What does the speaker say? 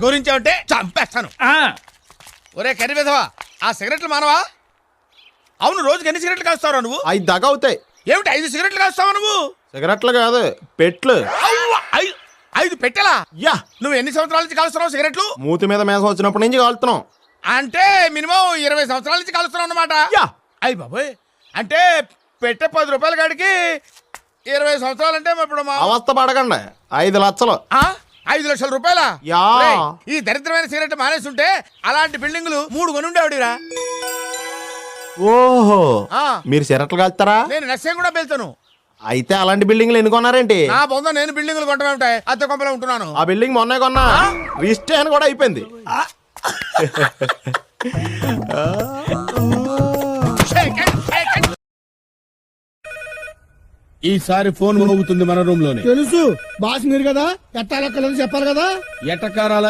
గురించావంటే చంపేస్తాను. ఒరే కర్రీ విధవా, ఆ సిగరెట్లు మానవా? అవును, రోజుకి ఎన్ని సిగరెట్లు కాస్తావు నువ్వు? 5 దాకా అవుతాయి. ఏమిటి 5 సిగరెట్లు కాస్తావా నువ్వు? సిగరెట్లు కాదు, పెట్లు. 5 పెట్టెలా? యా. నువ్వు ఎన్ని సంవత్సరాల నుంచి కాలుస్తున్నావు సిగరెట్లు? మూతి మీద మేసం వచ్చినప్పటి నుంచి కాలుతున్నాం. అంటే మినిమం 20 సంవత్సరాల నుంచి కాలుస్తున్నావు అన్నమాట. యా. అయ్యి బాబోయ్, అంటే పెట్టె 10 రూపాయల కాడికి 20 సంవత్సరాలు అంటే ఇప్పుడు అవస్థ పడకండి, 5 లక్షలు. 5 లక్షల రూపాయల? యా. ఈ దరిద్రమైన సిగరెట్ మానేస్తుంటే అలాంటి బిల్డింగులు 3 కొని ఉండేవాడిరా. ఓహో, మీరు సిగరెట్లు కాల్తారా? నేను నష్టం కూడా వెళ్తాను. అయితే అలాంటి బిల్డింగ్లు ఎన్ని కొన్నారేంటి? నా బొంద నేను బిల్డింగులు కొంటమే ఉంటాయి, అద్దె కొంపలో ఉంటున్నాను. ఆ బిల్డింగ్ మొన్నే కొన్నా, రిజిస్ట్రేషన్ కూడా అయిపోయింది. ఈసారి ఫోన్ మోగుతుంది మన రూమ్ లోనే. తెలుసు బాస్, మీరు కదా ఎట్టాలెక్కలేదు చెప్పాలి కదా. ఎటకారాల